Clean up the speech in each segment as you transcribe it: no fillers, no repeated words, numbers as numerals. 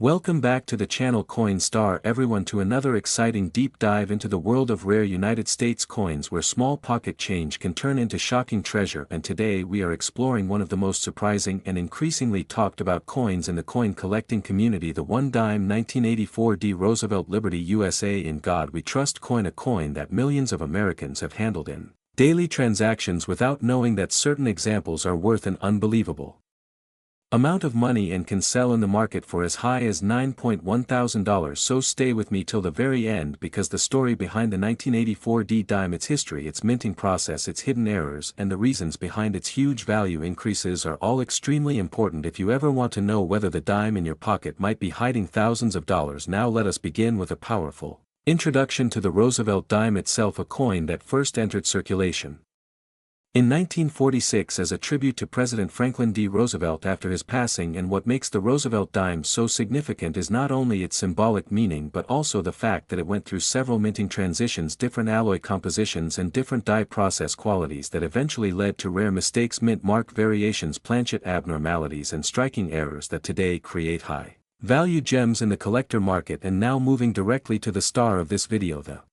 Welcome back to the channel Coin Star everyone to another exciting deep dive into the world of rare United States coins where small pocket change can turn into shocking treasure, and today we are exploring one of the most surprising and increasingly talked about coins in the coin collecting community, the one-dime 1984 D. Roosevelt Liberty USA. In God We Trust coin, a coin that millions of Americans have handled in daily transactions without knowing that certain examples are worth an unbelievable amount of money and can sell in the market for as high as $9,100. So stay with me till the very end, because the story behind the 1984 D dime, its history, its minting process, its hidden errors, and the reasons behind its huge value increases are all extremely important if you ever want to know whether the dime in your pocket might be hiding thousands of dollars. Now let us begin with a powerful introduction to the Roosevelt dime itself, a coin that first entered circulation in 1946 as a tribute to President Franklin D. Roosevelt after his passing. And what makes the Roosevelt dime so significant is not only its symbolic meaning but also the fact that it went through several minting transitions, different alloy compositions, and different die process qualities that eventually led to rare mistakes, mint mark variations, planchet abnormalities, and striking errors that today create high-value gems in the collector market. And now moving directly to the star of this video, the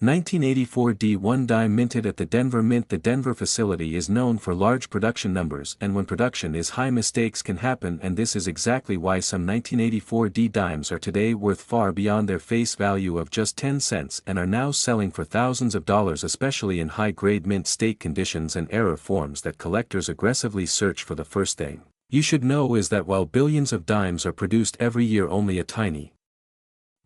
1984 D1 dime minted at the Denver Mint. The Denver facility is known for large production numbers, and when production is high, mistakes can happen, and this is exactly why some 1984 D dimes are today worth far beyond their face value of just 10 cents and are now selling for thousands of dollars, especially in high-grade mint state conditions and error forms that collectors aggressively search for. The first thing you should know is that while billions of dimes are produced every year, only a tiny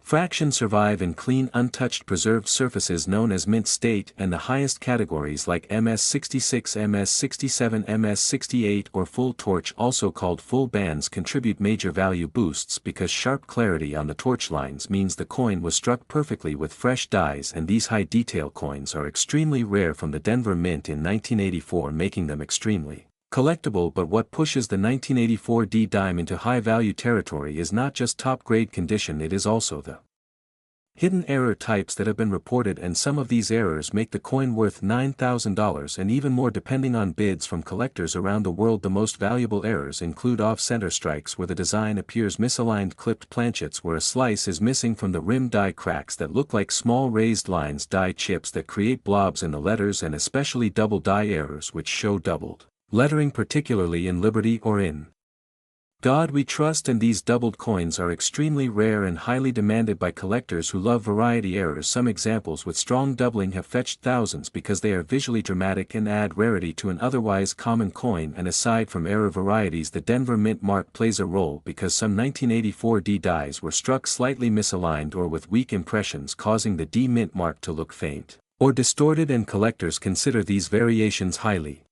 fraction survive in clean, untouched, preserved surfaces known as mint state, and the highest categories like MS66, MS67, MS68 or full torch, also called full bands, contribute major value boosts because sharp clarity on the torch lines means the coin was struck perfectly with fresh dies, and these high detail coins are extremely rare from the Denver Mint in 1984, making them extremely collectible. But what pushes the 1984 D dime into high-value territory is not just top-grade condition, it is also the hidden error types that have been reported, and some of these errors make the coin worth $9,000 and even more depending on bids from collectors around the world. The most valuable errors include off-center strikes where the design appears misaligned, clipped planchets where a slice is missing from the rim, die cracks that look like small raised lines, die chips that create blobs in the letters, and especially double die errors which show doubled lettering, particularly in Liberty or in God We Trust. And these doubled coins are extremely rare and highly demanded by collectors who love variety errors. Some examples with strong doubling have fetched thousands because they are visually dramatic and add rarity to an otherwise common coin. And aside from error varieties, the Denver Mint mark plays a role because some 1984 D dies were struck slightly misaligned or with weak impressions, causing the D Mint mark to look faint or distorted, and collectors consider these variations highly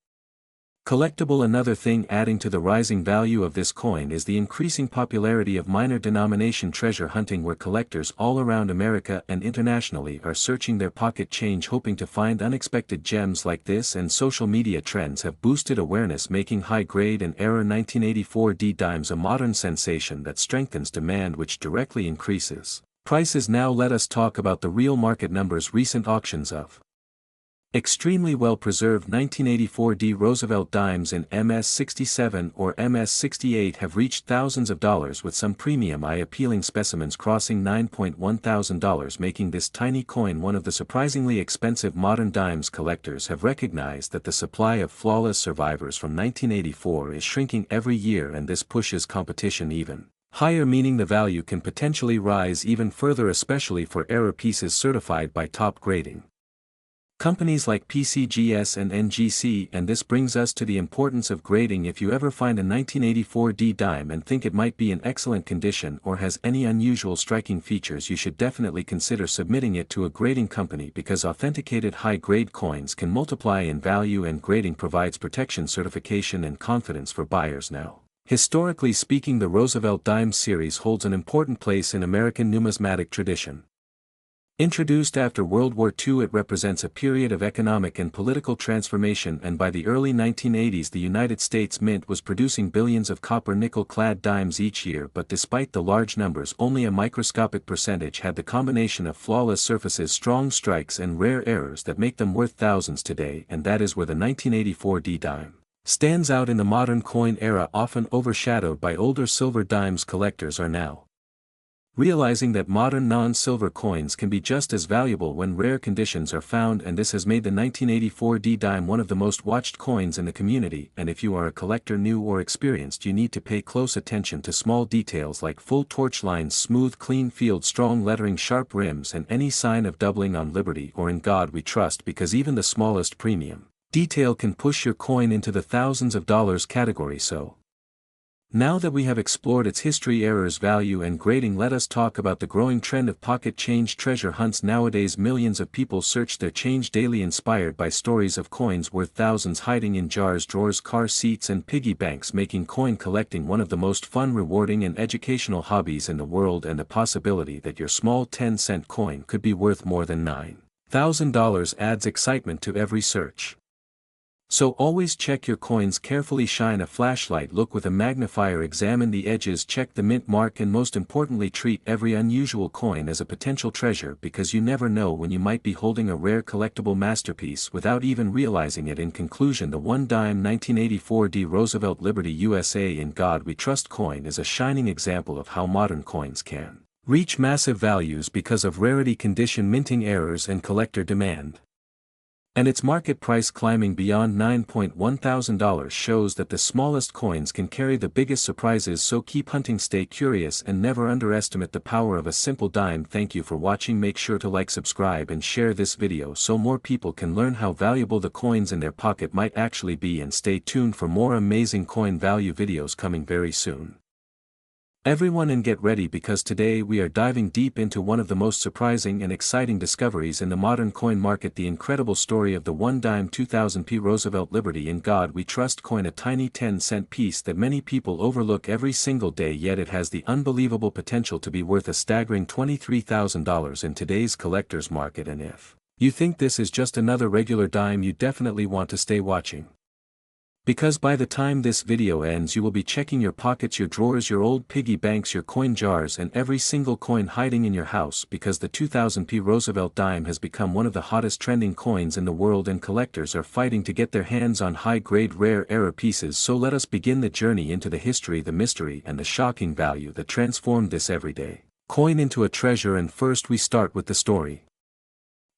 collectible. Another thing adding to the rising value of this coin is the increasing popularity of minor denomination treasure hunting, where collectors all around America and internationally are searching their pocket change hoping to find unexpected gems like this, and social media trends have boosted awareness, making high-grade and error 1984 D dimes a modern sensation that strengthens demand, which directly increases prices. Now let us talk about the real market numbers. Recent auctions of extremely well-preserved 1984 D Roosevelt dimes in MS67 or MS68 have reached thousands of dollars, with some premium eye-appealing specimens crossing $9,100, making this tiny coin one of the surprisingly expensive modern dimes. Collectors have recognized that the supply of flawless survivors from 1984 is shrinking every year, and this pushes competition even higher, meaning the value can potentially rise even further, especially for error pieces certified by top grading companies like PCGS and NGC. And this brings us to the importance of grading. If you ever find a 1984 D dime and think it might be in excellent condition or has any unusual striking features, you should definitely consider submitting it to a grading company, because authenticated high-grade coins can multiply in value, and grading provides protection, certification, and confidence for buyers. Now, historically speaking, the Roosevelt dime series holds an important place in American numismatic tradition. Introduced after World War II, it represents a period of economic and political transformation, and by the early 1980s the United States Mint was producing billions of copper nickel-clad dimes each year. But despite the large numbers, only a microscopic percentage had the combination of flawless surfaces, strong strikes, and rare errors that make them worth thousands today, and that is where the 1984 D dime stands out in the modern coin era, often overshadowed by older silver dimes. Collectors are now realizing that modern non-silver coins can be just as valuable when rare conditions are found, and this has made the 1984 D dime one of the most watched coins in the community. And if you are a collector, new or experienced, you need to pay close attention to small details like full torch lines, smooth clean field, strong lettering, sharp rims, and any sign of doubling on Liberty or In God We Trust, because even the smallest premium detail can push your coin into the thousands of dollars category. So, now that we have explored its history, errors, value, and grading, let us talk about the growing trend of pocket change treasure hunts. Nowadays, millions of people search their change daily, inspired by stories of coins worth thousands hiding in jars, drawers, car seats, and piggy banks, making coin collecting one of the most fun, rewarding, and educational hobbies in the world. And the possibility that your small 10-cent coin could be worth more than $9,000 adds excitement to every search. So always check your coins carefully, shine a flashlight, look with a magnifier, examine the edges, check the mint mark, and most importantly, treat every unusual coin as a potential treasure, because you never know when you might be holding a rare collectible masterpiece without even realizing it. In conclusion, the one dime 1984 D Roosevelt Liberty USA In God We Trust coin is a shining example of how modern coins can reach massive values because of rarity, condition, minting errors, and collector demand. And its market price climbing beyond $9,100 shows that the smallest coins can carry the biggest surprises. So keep hunting, stay curious, and never underestimate the power of a simple dime. Thank you for watching. Make sure to like, subscribe, and share this video so more people can learn how valuable the coins in their pocket might actually be. And stay tuned for more amazing coin value videos coming very soon. Everyone, and get ready, because today we are diving deep into one of the most surprising and exciting discoveries in the modern coin market, the incredible story of the one dime 2000p Roosevelt Liberty In God We Trust coin, a tiny 10-cent piece that many people overlook every single day, yet it has the unbelievable potential to be worth a staggering $23,000 in today's collector's market. And if you think this is just another regular dime, you definitely want to stay watching. Because by the time this video ends, you will be checking your pockets, your drawers, your old piggy banks, your coin jars, and every single coin hiding in your house, because the 2000p Roosevelt dime has become one of the hottest trending coins in the world, and collectors are fighting to get their hands on high-grade rare era pieces. So let us begin the journey into the history, the mystery, and the shocking value that transformed this everyday coin into a treasure. And first we start with the story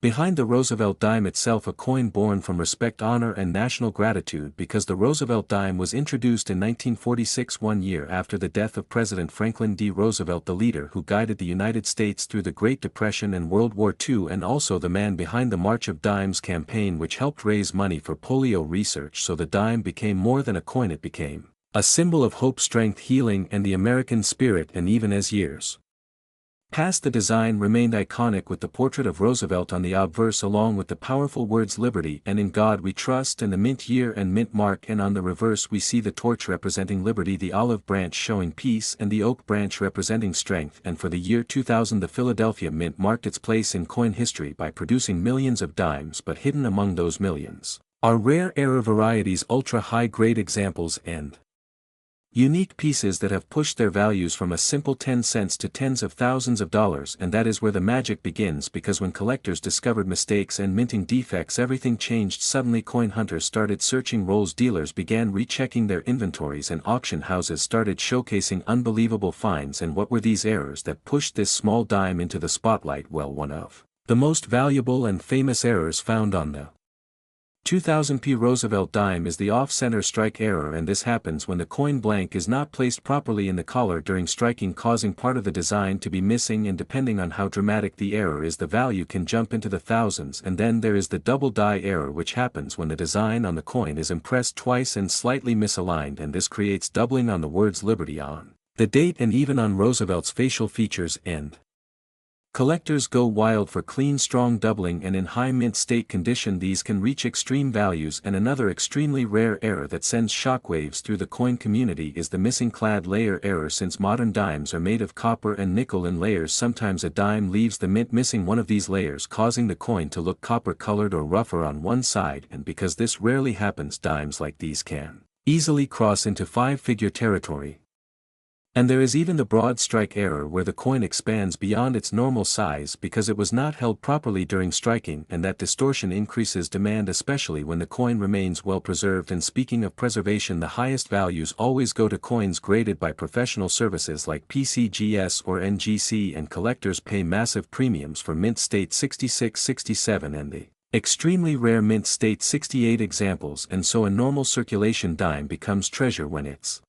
behind the Roosevelt dime itself, a coin born from respect, honor, and national gratitude, because the Roosevelt dime was introduced in 1946, 1 year after the death of President Franklin D. Roosevelt, the leader who guided the United States through the Great Depression and World War II, and also the man behind the March of Dimes campaign, which helped raise money for polio research. So the dime became more than a coin, it became a symbol of hope, strength, healing, and the American spirit. And even as years passed, the design remained iconic, with the portrait of Roosevelt on the obverse along with the powerful words Liberty and In God We Trust, and the mint year and mint mark. And on the reverse we see the torch representing liberty, the olive branch showing peace, and the oak branch representing strength. And for the year 2000, the Philadelphia Mint marked its place in coin history by producing millions of dimes, but hidden among those millions are rare era varieties, ultra high grade examples, and unique pieces that have pushed their values from a simple 10 cents to tens of thousands of dollars. And that is where the magic begins, because when collectors discovered mistakes and minting defects, everything changed. Suddenly coin hunters started searching rolls, dealers began rechecking their inventories, and auction houses started showcasing unbelievable finds. And what were these errors that pushed this small dime into the spotlight? Well, one of the most valuable and famous errors found on the 2000p Roosevelt dime is the off-center strike error, and this happens when the coin blank is not placed properly in the collar during striking, causing part of the design to be missing. And depending on how dramatic the error is, the value can jump into the thousands. And then there is the double die error, which happens when the design on the coin is impressed twice and slightly misaligned, and this creates doubling on the words Liberty on the date and even on Roosevelt's facial features. And collectors go wild for clean, strong doubling, and in high mint state condition these can reach extreme values. And another extremely rare error that sends shockwaves through the coin community is the missing clad layer error. Since modern dimes are made of copper and nickel in layers, sometimes a dime leaves the mint missing one of these layers, causing the coin to look copper colored or rougher on one side. And because this rarely happens, dimes like these can easily cross into five-figure territory. And there is even the broad strike error where the coin expands beyond its normal size because it was not held properly during striking, and that distortion increases demand especially when the coin remains well preserved. And speaking of preservation, the highest values always go to coins graded by professional services like PCGS or NGC, and collectors pay massive premiums for mint state 66, 67 and the extremely rare mint state 68 examples, and so a normal circulation dime becomes treasure when its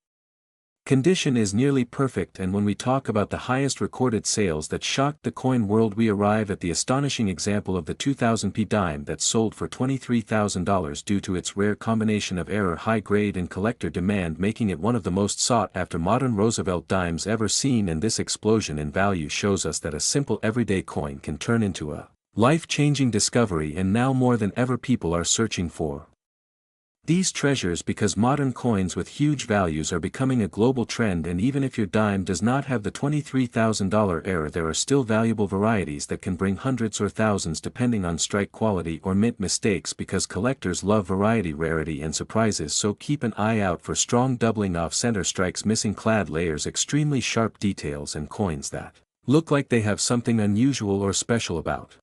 condition is nearly perfect. And when we talk about the highest recorded sales that shocked the coin world, we arrive at the astonishing example of the 2000p dime that sold for $23,000 due to its rare combination of error, high grade and collector demand, making it one of the most sought after modern Roosevelt dimes ever seen. And this explosion in value shows us that a simple everyday coin can turn into a life-changing discovery, and now more than ever people are searching for these treasures because modern coins with huge values are becoming a global trend. And even if your dime does not have the $23,000 error, there are still valuable varieties that can bring hundreds or thousands depending on strike quality or mint mistakes, because collectors love variety, rarity and surprises. So keep an eye out for strong doubling off center strikes, missing clad layers, extremely sharp details, and coins that look like they have something unusual or special about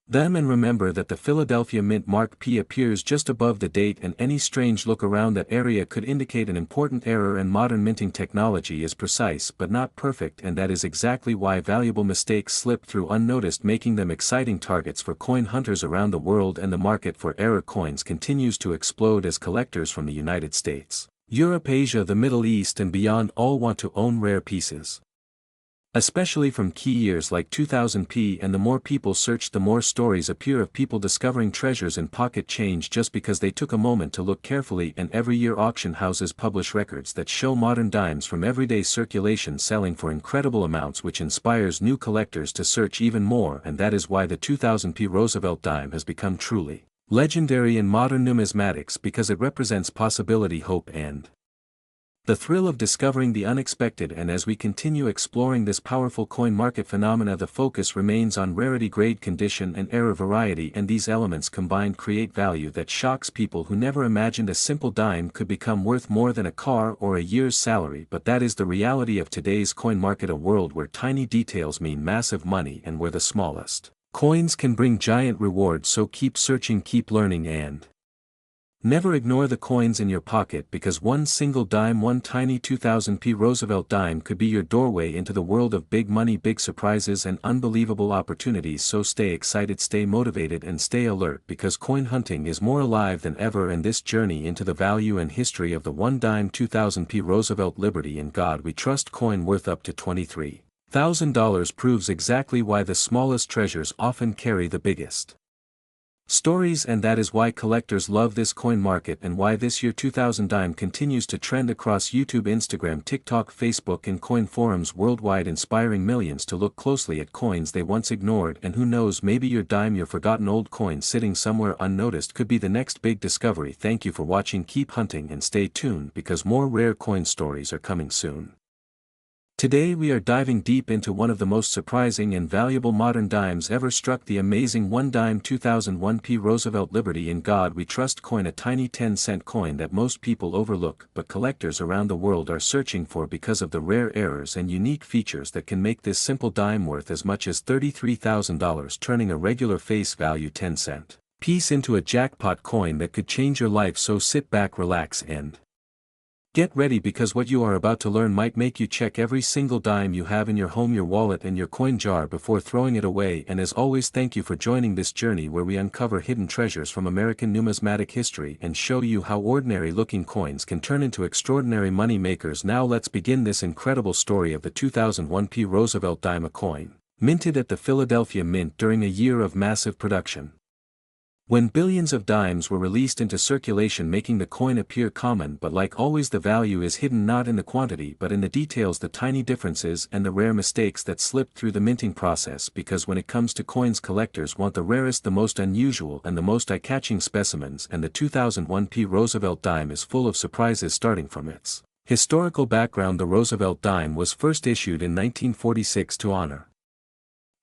them. And remember that the Philadelphia Mint Mark P appears just above the date, and any strange look around that area could indicate an important error. And modern minting technology is precise but not perfect, and that is exactly why valuable mistakes slip through unnoticed, making them exciting targets for coin hunters around the world. And the market for error coins continues to explode as collectors from the United States, Europe, Asia, the Middle East and beyond all want to own rare pieces, especially from key years like 2000p. And the more people search, the more stories appear of people discovering treasures in pocket change just because they took a moment to look carefully. And every year auction houses publish records that show modern dimes from everyday circulation selling for incredible amounts, which inspires new collectors to search even more. And that is why the 2000p Roosevelt dime has become truly legendary in modern numismatics, because it represents possibility, hope and the thrill of discovering the unexpected. And as we continue exploring this powerful coin market phenomena, the focus remains on rarity, grade, condition and error, variety, and these elements combined create value that shocks people who never imagined a simple dime could become worth more than a car or a year's salary. But that is the reality of today's coin market, a world where tiny details mean massive money and where the smallest coins can bring giant rewards. So keep searching, keep learning, and never ignore the coins in your pocket, because one single dime, one tiny 2000p Roosevelt dime could be your doorway into the world of big money, big surprises and unbelievable opportunities. So stay excited, stay motivated and stay alert, because coin hunting is more alive than ever, and this journey into the value and history of the one dime 2000p Roosevelt Liberty in God We Trust coin worth up to $23,000 proves exactly why the smallest treasures often carry the biggest stories. And that is why collectors love this coin market, and why this year 2000 dime continues to trend across YouTube, Instagram, TikTok, Facebook and coin forums worldwide, inspiring millions to look closely at coins they once ignored. And who knows, maybe your dime, your forgotten old coin sitting somewhere unnoticed, could be the next big discovery. Thank you for watching, keep hunting and stay tuned, because more rare coin stories are coming soon. Today we are diving deep into one of the most surprising and valuable modern dimes ever struck, the amazing one dime 2001p Roosevelt Liberty in God We Trust coin, a tiny 10-cent coin that most people overlook, but collectors around the world are searching for because of the rare errors and unique features that can make this simple dime worth as much as $33,000, turning a regular face value 10-cent piece into a jackpot coin that could change your life. So sit back, relax and get ready, because what you are about to learn might make you check every single dime you have in your home, your wallet and your coin jar before throwing it away. And as always, thank you for joining this journey where we uncover hidden treasures from American numismatic history and show you how ordinary looking coins can turn into extraordinary money makers. Now let's begin this incredible story of the 2001p Roosevelt dime, a coin minted at the Philadelphia Mint during a year of massive production, when billions of dimes were released into circulation, making the coin appear common. But like always, the value is hidden not in the quantity but in the details, the tiny differences and the rare mistakes that slip through the minting process. Because when it comes to coins, collectors want the rarest, the most unusual and the most eye-catching specimens, and the 2001p Roosevelt dime is full of surprises. Starting from its historical background, the Roosevelt dime was first issued in 1946 to honor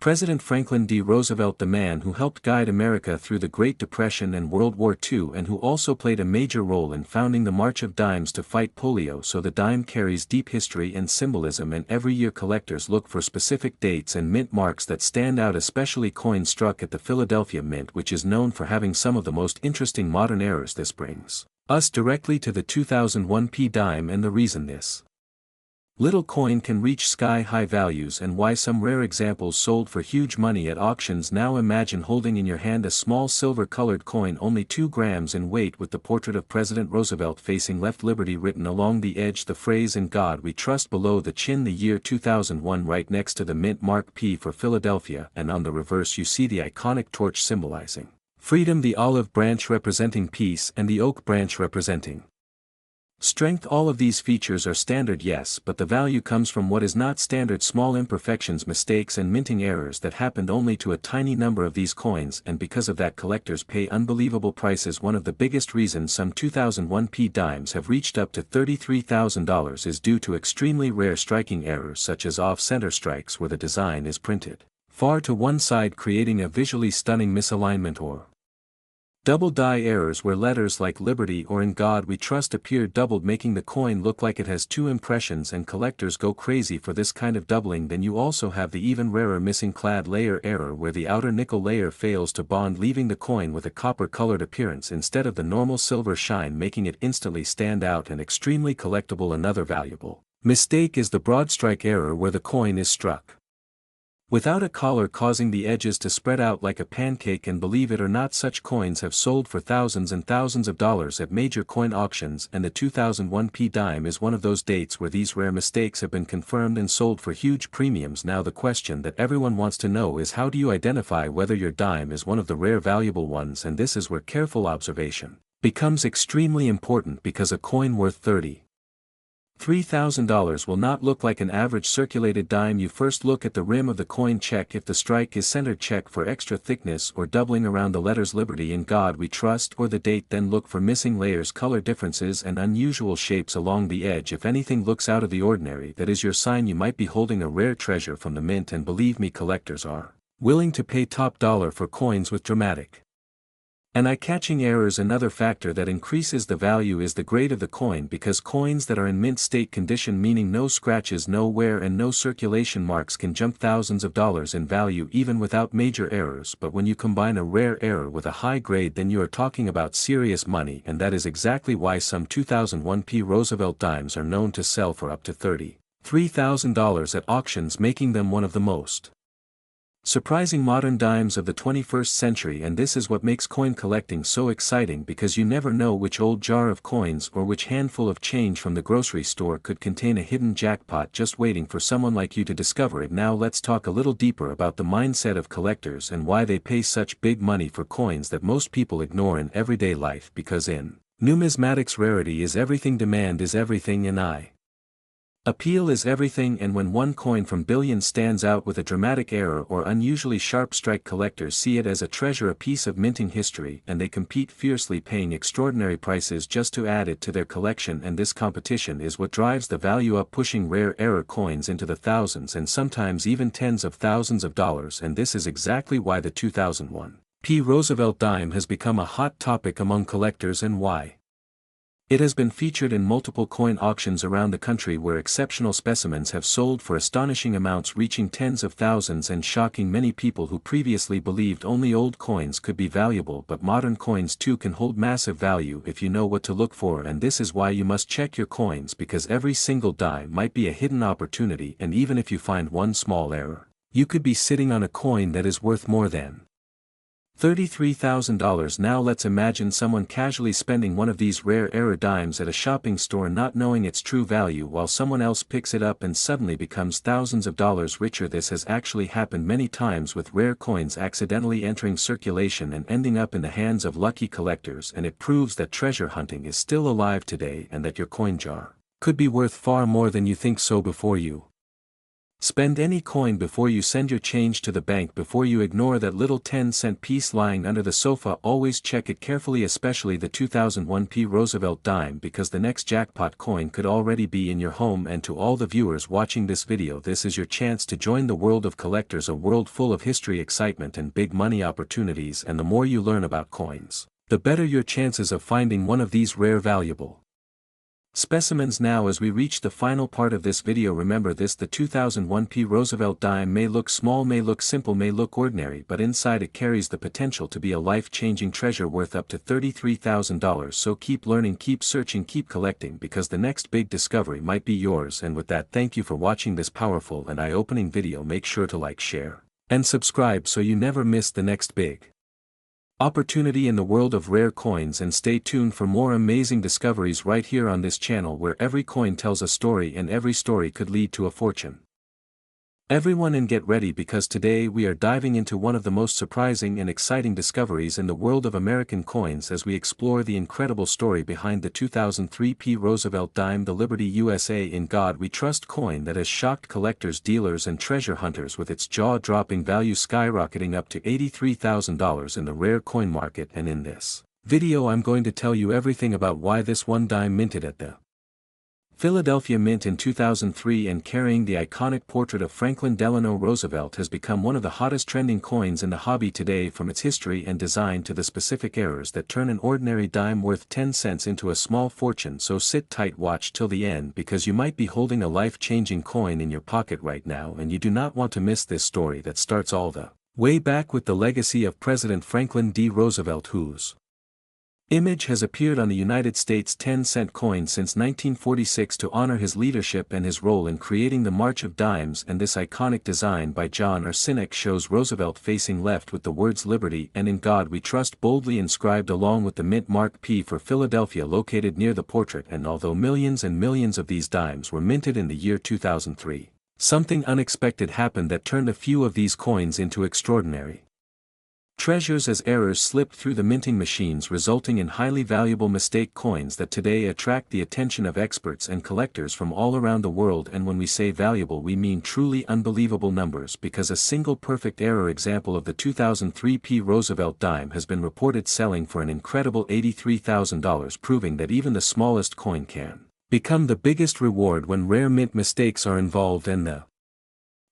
President Franklin D. Roosevelt, the man who helped guide America through the Great Depression and World War II and who also played a major role in founding the March of Dimes to fight polio. So the dime carries deep history and symbolism, and every year collectors look for specific dates and mint marks that stand out, especially coins struck at the Philadelphia Mint, which is known for having some of the most interesting modern errors. This brings us directly to the 2001 P dime and the reason this little coin can reach sky-high values and why some rare examples sold for huge money at auctions. Now imagine holding in your hand a small silver-colored coin only 2 grams in weight with the portrait of President Roosevelt facing left, liberty written along the edge, the phrase "In God We Trust" below the chin, the year 2001 right next to the mint mark P for Philadelphia, and on the reverse you see the iconic torch symbolizing freedom, the olive branch representing peace, and the oak branch representing strength. All of these features are standard, yes, but the value comes from what is not standard: small imperfections, mistakes and minting errors that happened only to a tiny number of these coins, and because of that collectors pay unbelievable prices. One of the biggest reasons some 2001 P dimes have reached up to $33,000 is due to extremely rare striking errors such as off-center strikes where the design is printed far to one side, creating a visually stunning misalignment, or double die errors where letters like Liberty or In God We Trust appear doubled, making the coin look like it has 2 impressions, and collectors go crazy for this kind of doubling. Then you also have the even rarer missing clad layer error where the outer nickel layer fails to bond, leaving the coin with a copper-colored appearance instead of the normal silver shine, making it instantly stand out and extremely collectible. Another valuable mistake is the broad strike error where the coin is struck without a collar, causing the edges to spread out like a pancake, and believe it or not, such coins have sold for thousands and thousands of dollars at major coin auctions, and the 2001 P dime is one of those dates where these rare mistakes have been confirmed and sold for huge premiums. Now the question that everyone wants to know is, how do you identify whether your dime is one of the rare valuable ones? And this is where careful observation becomes extremely important, because a coin worth $33,000 will not look like an average circulated dime. You first look at the rim of the coin, check if the strike is centered, check for extra thickness or doubling around the letters Liberty, In God We Trust, or the date. Then look for missing layers, color differences and unusual shapes along the edge. If anything looks out of the ordinary, that is your sign you might be holding a rare treasure from the mint. And believe me, collectors are willing to pay top dollar for coins with dramatic and eye-catching errors. Another factor that increases the value is the grade of the coin, because coins that are in mint state condition, meaning no scratches, no wear and no circulation marks, can jump thousands of dollars in value even without major errors. But when you combine a rare error with a high grade, then you are talking about serious money, and that is exactly why some 2001 P Roosevelt dimes are known to sell for up to $33,000 at auctions, making them one of the most surprising modern dimes of the 21st century. And this is what makes coin collecting so exciting, because you never know which old jar of coins or which handful of change from the grocery store could contain a hidden jackpot just waiting for someone like you to discover it. Now let's talk a little deeper about the mindset of collectors and why they pay such big money for coins that most people ignore in everyday life. Because in numismatics, rarity is everything, demand is everything, and appeal is everything. And when one coin from billions stands out with a dramatic error or unusually sharp strike, collectors see it as a treasure, a piece of minting history, and they compete fiercely, paying extraordinary prices just to add it to their collection. And this competition is what drives the value up, pushing rare error coins into the thousands and sometimes even tens of thousands of dollars. And this is exactly why the 2001 P Roosevelt dime has become a hot topic among collectors, and why it has been featured in multiple coin auctions around the country, where exceptional specimens have sold for astonishing amounts, reaching tens of thousands and shocking many people who previously believed only old coins could be valuable. But modern coins too can hold massive value if you know what to look for, and this is why you must check your coins, because every single dime might be a hidden opportunity, and even if you find one small error, you could be sitting on a coin that is worth more than $33,000. Now let's imagine someone casually spending one of these rare error dimes at a shopping store, not knowing its true value, while someone else picks it up and suddenly becomes thousands of dollars richer. This has actually happened many times, with rare coins accidentally entering circulation and ending up in the hands of lucky collectors, and it proves that treasure hunting is still alive today, and that your coin jar could be worth far more than you think. So before you Spend any coin before you send your change to the bank. Before you ignore that little 10-cent piece lying under the sofa, always check it carefully, especially the 2001 Roosevelt dime, because the next jackpot coin could already be in your home. And to all the viewers watching this video, this is your chance to join the world of collectors, a world full of history, excitement and big money opportunities. And the more you learn about coins, the better your chances of finding one of these rare valuable specimens. Now as we reach the final part of this video, remember this: the 2001 Roosevelt dime may look small, may look simple, may look ordinary, but inside it carries the potential to be a life-changing treasure worth up to $33,000. So keep learning, keep searching, keep collecting, because the next big discovery might be yours. And with that, thank you for watching this powerful and eye-opening video. Make sure to like, share, and subscribe so you never miss the next big opportunity in the world of rare coins, and stay tuned for more amazing discoveries right here on this channel, where every coin tells a story and every story could lead to a fortune. Everyone, and get ready, because today we are diving into one of the most surprising and exciting discoveries in the world of American coins, as we explore the incredible story behind the 2003 Roosevelt dime, the Liberty USA In God We Trust coin that has shocked collectors, dealers and treasure hunters, with its jaw-dropping value skyrocketing up to $83,000 in the rare coin market. And in this video I'm going to tell you everything about why this one dime minted at the Philadelphia Mint in 2003 and carrying the iconic portrait of Franklin Delano Roosevelt has become one of the hottest trending coins in the hobby today. From its history and design to the specific errors that turn an ordinary dime worth 10 cents into a small fortune. So sit tight, watch till the end, because you might be holding a life-changing coin in your pocket right now, and you do not want to miss this story that starts all the way back with the legacy of President Franklin D. Roosevelt, whose image has appeared on the United States 10-cent coin since 1946 to honor his leadership and his role in creating the March of Dimes. And this iconic design by John R. Sinek shows Roosevelt facing left with the words "Liberty" and "In God We Trust" boldly inscribed, along with the mint mark P for Philadelphia located near the portrait. And although millions and millions of these dimes were minted in the year 2003, something unexpected happened that turned a few of these coins into extraordinary treasures, as errors slipped through the minting machines, resulting in highly valuable mistake coins that today attract the attention of experts and collectors from all around the world. And when we say valuable, we mean truly unbelievable numbers, because a single perfect error example of the 2003 Roosevelt dime has been reported selling for an incredible $83,000, proving that even the smallest coin can become the biggest reward when rare mint mistakes are involved. And the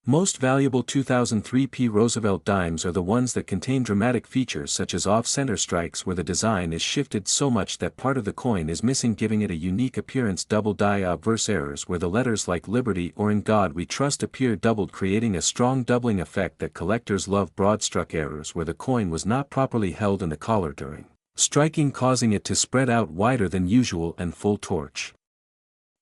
most valuable 2003 Roosevelt dimes are the ones that contain dramatic features such as off-center strikes, where the design is shifted so much that part of the coin is missing, giving it a unique appearance. Double die obverse errors, where the letters like Liberty or In God We Trust appear doubled, creating a strong doubling effect that collectors love. Broad-struck errors, where the coin was not properly held in the collar during striking, causing it to spread out wider than usual. And full torch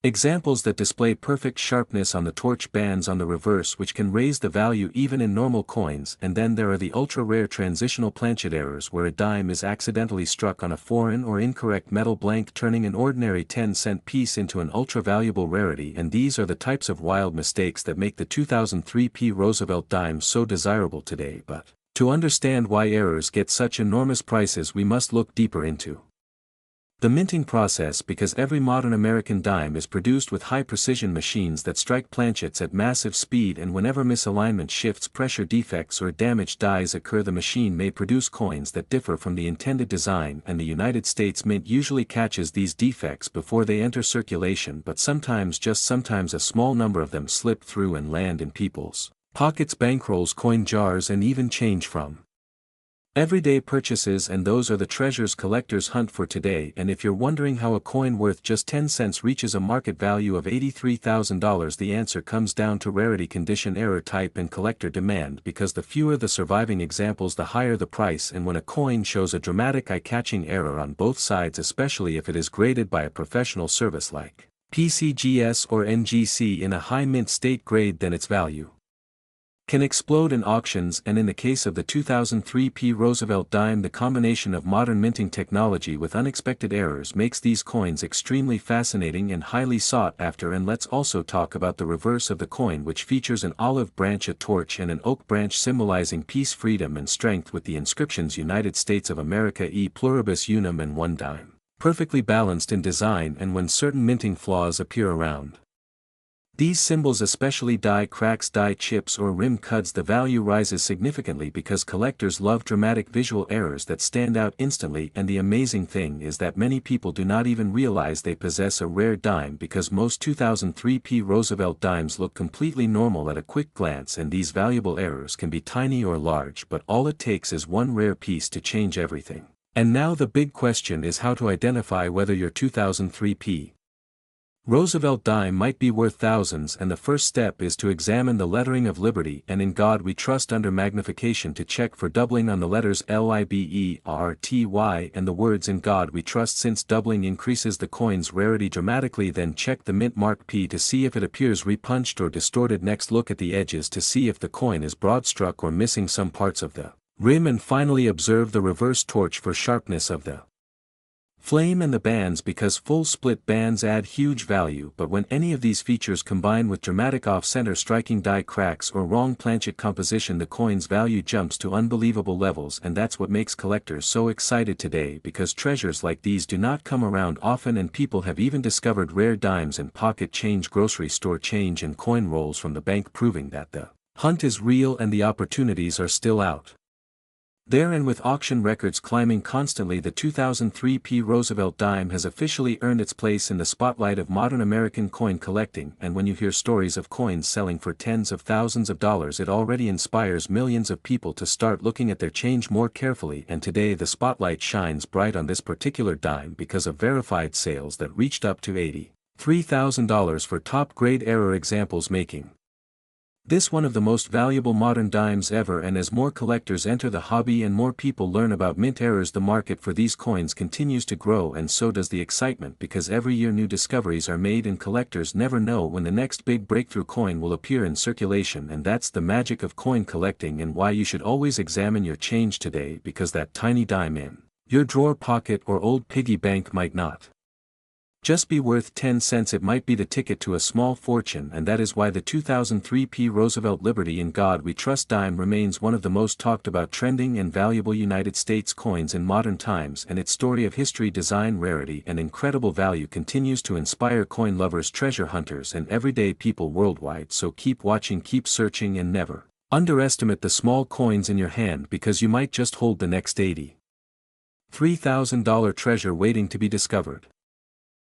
examples that display perfect sharpness on the torch bands on the reverse, which can raise the value even in normal coins. And then there are the ultra-rare transitional planchet errors, where a dime is accidentally struck on a foreign or incorrect metal blank, turning an ordinary 10-cent piece into an ultra-valuable rarity. And these are the types of wild mistakes that make the 2003 Roosevelt dime so desirable today. But to understand why errors get such enormous prices, we must look deeper into the minting process, because every modern American dime is produced with high-precision machines that strike planchets at massive speed, and whenever misalignment shifts, pressure defects or damaged dies occur, the machine may produce coins that differ from the intended design. And the United States Mint usually catches these defects before they enter circulation, but sometimes, just sometimes, a small number of them slip through and land in people's pockets, bankrolls, coin jars and even change from everyday purchases. And those are the treasures collectors hunt for today. And if you're wondering how a coin worth just 10 cents reaches a market value of $83,000, the answer comes down to rarity, condition, error type and collector demand, because the fewer the surviving examples, the higher the price. And when a coin shows a dramatic, eye-catching error on both sides, especially if it is graded by a professional service like PCGS or NGC in a high mint state grade, then its value can explode in auctions. And in the case of the 2003 Roosevelt dime, the combination of modern minting technology with unexpected errors makes these coins extremely fascinating and highly sought after. And let's also talk about the reverse of the coin, which features an olive branch, a torch and an oak branch symbolizing peace, freedom and strength, with the inscriptions United States of America, E pluribus unum and one dime, perfectly balanced in design. And when certain minting flaws appear around These symbols, especially die cracks, die chips or rim cuts, the value rises significantly because collectors love dramatic visual errors that stand out instantly, and the amazing thing is that many people do not even realize they possess a rare dime because most 2003 Roosevelt dimes look completely normal at a quick glance, and these valuable errors can be tiny or large, but all it takes is one rare piece to change everything. And now the big question is how to identify whether your 2003 Roosevelt dime might be worth thousands, and the first step is to examine the lettering of Liberty and In God We Trust under magnification to check for doubling on the letters LIBERTY and the words In God We Trust, since doubling increases the coin's rarity dramatically. Then check the mint mark P to see if it appears repunched or distorted. Next, look at the edges to see if the coin is broad struck or missing some parts of the rim, and finally observe the reverse torch for sharpness of the flame and the bands, because full split bands add huge value. But when any of these features combine with dramatic off-center striking, die cracks, or wrong planchet composition, the coin's value jumps to unbelievable levels. And that's what makes collectors so excited today, because treasures like these do not come around often, and people have even discovered rare dimes and pocket change, grocery store change, and coin rolls from the bank, proving that the hunt is real and the opportunities are still out there. And with auction records climbing constantly, the 2003 Roosevelt dime has officially earned its place in the spotlight of modern American coin collecting. And when you hear stories of coins selling for tens of thousands of dollars, it already inspires millions of people to start looking at their change more carefully. And today the spotlight shines bright on this particular dime because of verified sales that reached up to $83,000 for top-grade error examples, making this one of the most valuable modern dimes ever. And as more collectors enter the hobby and more people learn about mint errors, the market for these coins continues to grow, and so does the excitement, because every year new discoveries are made and collectors never know when the next big breakthrough coin will appear in circulation. And that's the magic of coin collecting, and why you should always examine your change today, because that tiny dime in your drawer, pocket, or old piggy bank might not just be worth 10 cents, it might be the ticket to a small fortune. And that is why the 2003 Roosevelt Liberty In God We Trust dime remains one of the most talked about, trending, and valuable United States coins in modern times, and its story of history, design, rarity, and incredible value continues to inspire coin lovers, treasure hunters, and everyday people worldwide. So keep watching, keep searching, and never underestimate the small coins in your hand, because you might just hold the next $83,000 treasure waiting to be discovered.